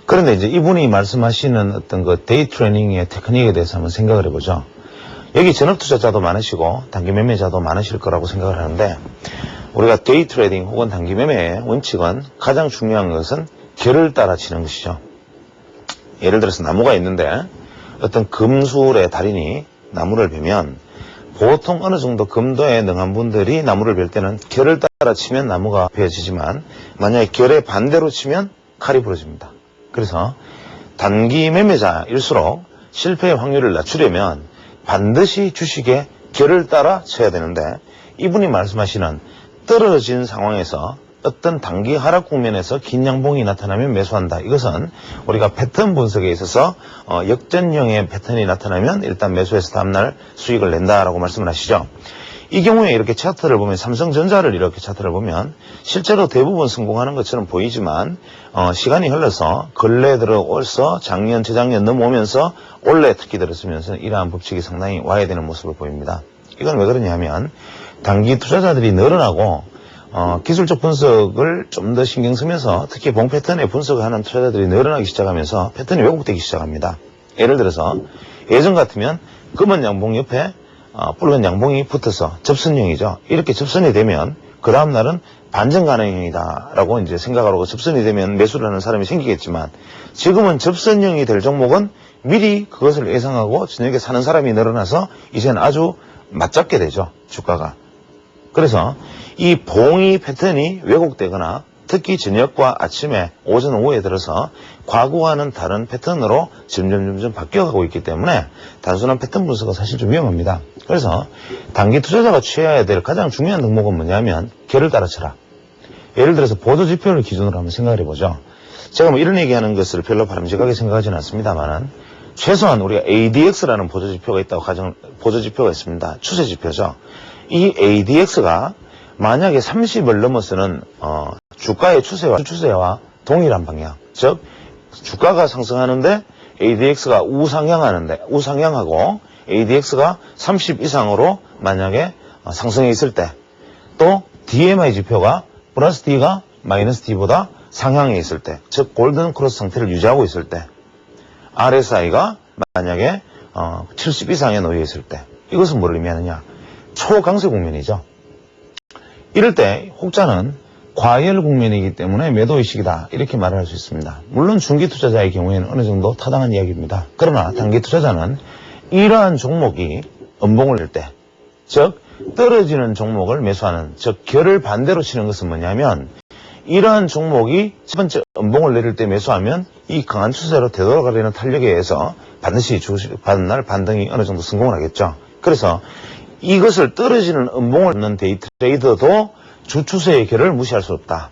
Speaker 1: 그런데 이제 이분이 말씀하시는 어떤 그 데이 트레이닝의 테크닉에 대해서 한번 생각을 해보죠. 여기 전업 투자자도 많으시고 단기 매매자도 많으실 거라고 생각을 하는데, 우리가 데이 트레이딩 혹은 단기 매매의 원칙은 가장 중요한 것은 결을 따라 치는 것이죠. 예를 들어서 나무가 있는데 어떤 금술의 달인이 나무를 베면 보통 어느 정도 금도에 능한 분들이 나무를 벨 때는 결을 따라 치면 나무가 베어지지만, 만약에 결의 반대로 치면 칼이 부러집니다. 그래서 단기 매매자일수록 실패의 확률을 낮추려면 반드시 주식의 결을 따라 쳐야 되는데, 이분이 말씀하시는 떨어진 상황에서 어떤 단기 하락 국면에서 긴 양봉이 나타나면 매수한다. 이것은 우리가 패턴 분석에 있어서 역전형의 패턴이 나타나면 일단 매수해서 다음날 수익을 낸다라고 말씀을 하시죠. 이 경우에 이렇게 차트를 보면 삼성전자를 이렇게 차트를 보면 실제로 대부분 성공하는 것처럼 보이지만 시간이 흘러서 근래 들어올서 작년 재작년 넘어오면서 올해 특히 들었으면서 이러한 법칙이 상당히 와해되는 모습을 보입니다. 이건 왜 그러냐 하면 단기 투자자들이 늘어나고 기술적 분석을 좀 더 신경 쓰면서 특히 봉 패턴의 분석을 하는 투자자들이 늘어나기 시작하면서 패턴이 왜곡되기 시작합니다. 예를 들어서 예전 같으면 검은 양봉 옆에 붉은 양봉이 붙어서 접선형이죠. 이렇게 접선이 되면 그 다음 날은 반전 가능형이다라고 이제 생각을 하고 접선이 되면 매수를 하는 사람이 생기겠지만 지금은 접선형이 될 종목은 미리 그것을 예상하고 저녁에 사는 사람이 늘어나서 이제는 아주 맞잡게 되죠. 주가가. 그래서 이 봉이 패턴이 왜곡되거나 특히 저녁과 아침에 오전 오후에 들어서 과거와는 다른 패턴으로 점점 바뀌어가고 있기 때문에 단순한 패턴 분석은 사실 좀 위험합니다. 그래서 단기 투자자가 취해야 될 가장 중요한 덕목은 뭐냐면 개를 따라 쳐라. 예를 들어서 보조지표를 기준으로 한번 생각을 해보죠. 제가 뭐 이런 얘기하는 것을 별로 바람직하게 생각하지는 않습니다만은 최소한 우리가 ADX라는 보조지표가 있다고 보조지표가 있습니다. 추세지표죠. 이 ADX가 만약에 30을 넘어서는 주가의 추세와 동일한 방향, 즉 주가가 상승하는데 ADX가 우상향하고 ADX가 30 이상으로 만약에 상승해 있을 때, 또 DMI 지표가 플러스 D가 마이너스 D보다 상향해 있을 때, 즉 골든 크로스 상태를 유지하고 있을 때, RSI가 만약에 70 이상에 놓여 있을 때, 이것은 뭘 의미하느냐? 초강세 국면이죠. 이럴 때 혹자는 과열 국면이기 때문에 매도의식이다 이렇게 말을 할 수 있습니다. 물론 중기 투자자의 경우에는 어느 정도 타당한 이야기입니다. 그러나 단기 투자자는 이러한 종목이 음봉을 낼 때, 즉 떨어지는 종목을 매수하는, 즉 결을 반대로 치는 것은 뭐냐면 이러한 종목이 첫 번째 음봉을 내릴 때 매수하면 이 강한 추세로 되돌아가려는 탄력에 의해서 반드시 받은 날 반등이 어느 정도 성공을 하겠죠. 그래서 이것을 떨어지는 음봉을 넣는 데이 트레이더도 주추세의 결을 무시할 수 없다.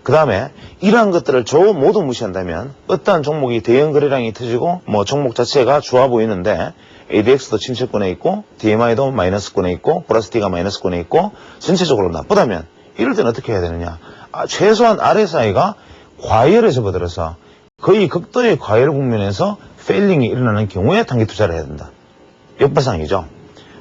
Speaker 1: 그 다음에 이러한 것들을 모두 무시한다면 어떠한 종목이 대형 거래량이 터지고 종목 자체가 좋아 보이는데 ADX도 침체권에 있고 DMI도 마이너스권에 있고 플러스 D가 마이너스권에 있고 전체적으로 나쁘다면 이럴 때는 어떻게 해야 되느냐? 최소한 RSI가 과열에 접어들어서 거의 극도의 과열 국면에서 페일링이 일어나는 경우에 단기 투자를 해야 된다. 역발상이죠.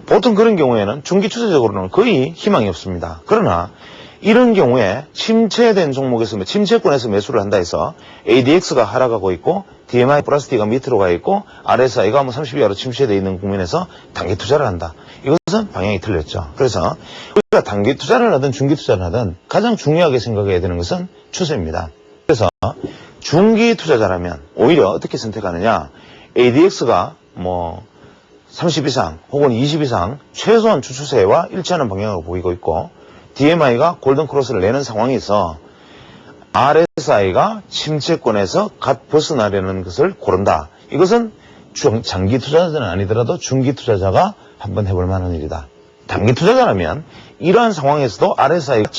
Speaker 1: 보통 그런 경우에는 중기 추세적으로는 거의 희망이 없습니다. 그러나 이런 경우에 침체된 종목에서 침체권에서 매수를 한다 해서 ADX가 하락하고 있고 DMI 플러스 D가 밑으로 가 있고 RSI가 30 이하로 침체되어 있는 국면에서 단기 투자를 한다. 이것은 방향이 틀렸죠. 그래서 우리가 단기 투자를 하든 중기 투자를 하든 가장 중요하게 생각해야 되는 것은 추세입니다. 그래서 중기 투자자라면 오히려 어떻게 선택하느냐? ADX가 30 이상 혹은 20 이상 최소한 주추세와 일치하는 방향으로 보이고 있고 DMI가 골든 크로스를 내는 상황에서 RSI가 침체권에서 갓 벗어나려는 것을 고른다. 이것은 장기 투자자는 아니더라도 중기 투자자가 한번 해볼 만한 일이다. 단기 투자자라면 이러한 상황에서도 RSI가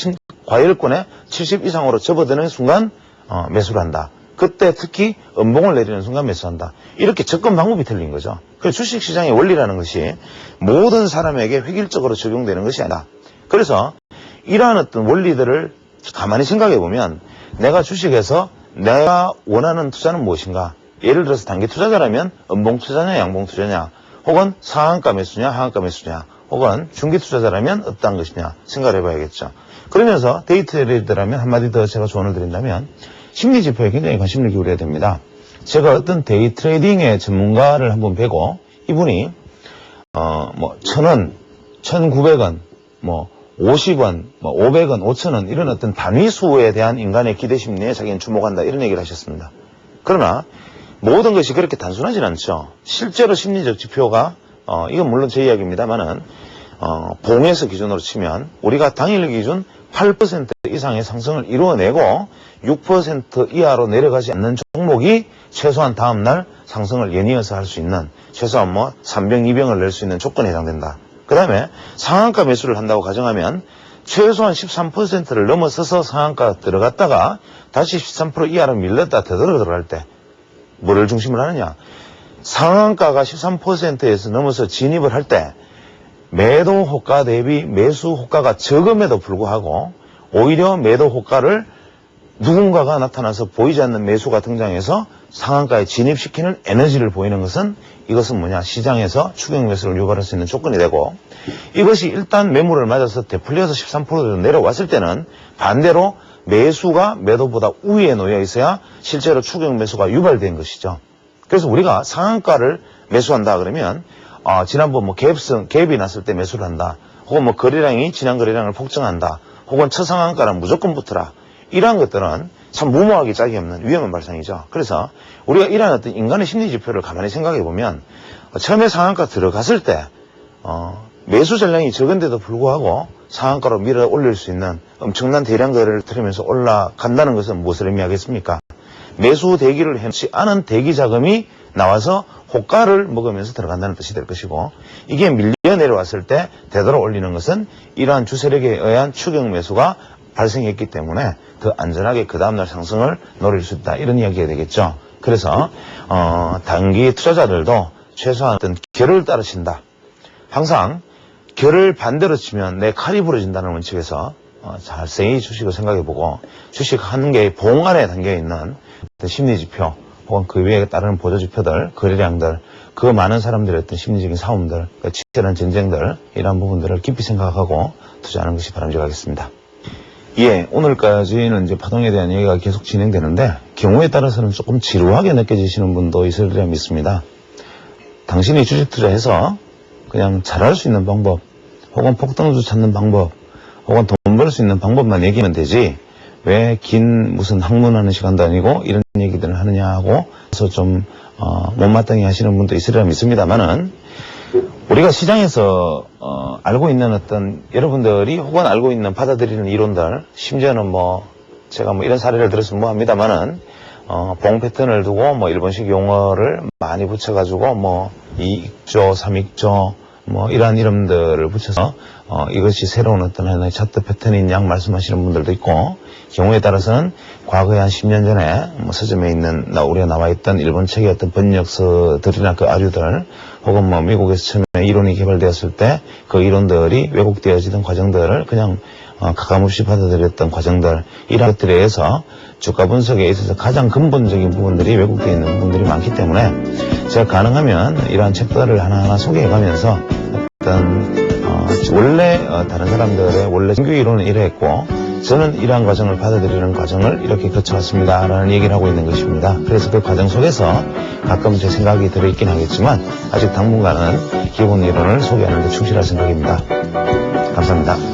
Speaker 1: 과열권에 70 이상으로 접어드는 순간 매수를 한다. 그때 특히 음봉을 내리는 순간 매수한다. 이렇게 접근 방법이 틀린 거죠. 그래서 주식시장의 원리라는 것이 모든 사람에게 획일적으로 적용되는 것이 아니다. 그래서 이러한 어떤 원리들을 가만히 생각해 보면 내가 주식에서 내가 원하는 투자는 무엇인가? 예를 들어서 단기 투자자라면 음봉 투자냐 양봉 투자냐, 혹은 상한가 매수냐 하한가 매수냐, 혹은 중기 투자자라면 어떠한 것이냐 생각을 해봐야겠죠. 그러면서 데이 트레이더라면 한마디 더 제가 조언을 드린다면 심리지표에 굉장히 관심을 기울여야 됩니다. 제가 어떤 데이 트레이딩의 전문가를 한번 뵈고 이분이 1,000원, 1,900원, 50원, 500원, 5,000원 이런 어떤 단위 수에 대한 인간의 기대 심리에 자기는 주목한다 이런 얘기를 하셨습니다. 그러나 모든 것이 그렇게 단순하진 않죠. 실제로 심리적 지표가 이건 물론 제 이야기입니다만은 봉에서 기준으로 치면 우리가 당일 기준 8% 이상의 상승을 이루어내고 6% 이하로 내려가지 않는 종목이 최소한 다음날 상승을 연이어서 할 수 있는 최소한 3병, 2병을 낼 수 있는 조건에 해당된다. 그 다음에 상한가 매수를 한다고 가정하면 최소한 13%를 넘어서서 상한가 들어갔다가 다시 13% 이하로 밀렸다 되돌아갈 때 뭐를 중심으로 하느냐. 상한가가 13%에서 넘어서 진입을 할 때 매도 호가 대비 매수 호가가 적음에도 불구하고 오히려 매도 호가를 누군가가 나타나서 보이지 않는 매수가 등장해서 상한가에 진입시키는 에너지를 보이는 것은 이것은 뭐냐. 시장에서 추격 매수를 유발할 수 있는 조건이 되고 이것이 일단 매물을 맞아서 되풀려서 13% 내려왔을 때는 반대로 매수가 매도보다 우위에 놓여 있어야 실제로 추격 매수가 유발된 것이죠. 그래서 우리가 상한가를 매수한다 그러면 지난번 뭐 갭이 났을 때 매수를 한다. 혹은 뭐 거래량이 지난 거래량을 폭증한다. 혹은 처상한가는 무조건 붙어라. 이러한 것들은 참 무모하게 짝이 없는 위험한 발상이죠. 그래서 우리가 이러한 어떤 인간의 심리 지표를 가만히 생각해 보면 처음에 상한가 들어갔을 때 매수 전량이 적은데도 불구하고 상한가로 밀어 올릴 수 있는 엄청난 대량 거래를 틀으면서 올라간다는 것은 무엇을 의미하겠습니까? 매수 대기를 해놓지 않은 대기 자금이 나와서 호가를 먹으면서 들어간다는 뜻이 될 것이고 이게 밀려 내려왔을 때 되돌아 올리는 것은 이러한 주세력에 의한 추격 매수가 발생했기 때문에 더 안전하게 그 다음날 상승을 노릴 수 있다. 이런 이야기가 되겠죠. 그래서 단기 투자자들도 최소한 어떤 결을 따르신다. 항상 결을 반대로 치면 내 칼이 부러진다는 원칙에서 자세히 주식을 생각해보고 주식하는 게 봉안에 담겨있는 어떤 심리지표 혹은 그 위에 따르는 보조지표들, 거래량들, 그 많은 사람들의 어떤 심리적인 싸움들, 치열한 전쟁들 이런 부분들을 깊이 생각하고 투자하는 것이 바람직하겠습니다. 예, 오늘까지는 이제 파동에 대한 얘기가 계속 진행되는데 경우에 따라서는 조금 지루하게 느껴지시는 분도 있으리라 믿습니다. 당신이 주식 투자해서 그냥 잘할 수 있는 방법 혹은 폭등주 찾는 방법 혹은 돈 벌 수 있는 방법만 얘기하면 되지 왜 긴 무슨 학문하는 시간도 아니고 이런 얘기들을 하느냐고 해서 좀 못마땅해 하시는 분도 있으리라 믿습니다만은 우리가 시장에서 알고 있는 어떤 여러분들이 혹은 알고 있는 받아들이는 이론들 심지어는 뭐 제가 뭐 이런 사례를 들어서 뭐 합니다만은 봉 패턴을 두고 뭐 일본식 용어를 많이 붙여가지고 뭐 2익조, 3익조 뭐 이러한 이름들을 붙여서 이것이 새로운 어떤 하나의 차트 패턴인 양 말씀하시는 분들도 있고 경우에 따라서는 과거에 한 10년 전에 뭐 서점에 있는 우리가 나와있던 일본 책의 어떤 번역서들이나 그 아류들 혹은 뭐 미국에서 처음에 이론이 개발되었을 때 그 이론들이 왜곡되어지던 과정들을 그냥 가감없이 받아들였던 과정들 이런 것들에 의해서 주가 분석에 있어서 가장 근본적인 부분들이 왜곡되어 있는 부분들이 많기 때문에 제가 가능하면 이러한 챕터를 하나하나 소개해가면서 어떤 원래 다른 사람들의 원래 정규 이론은 이러했고 저는 이러한 과정을 받아들이는 과정을 이렇게 거쳐왔습니다 라는 얘기를 하고 있는 것입니다. 그래서 그 과정 속에서 가끔 제 생각이 들어있긴 하겠지만 아직 당분간은 기본 이론을 소개하는 데 충실할 생각입니다. 감사합니다.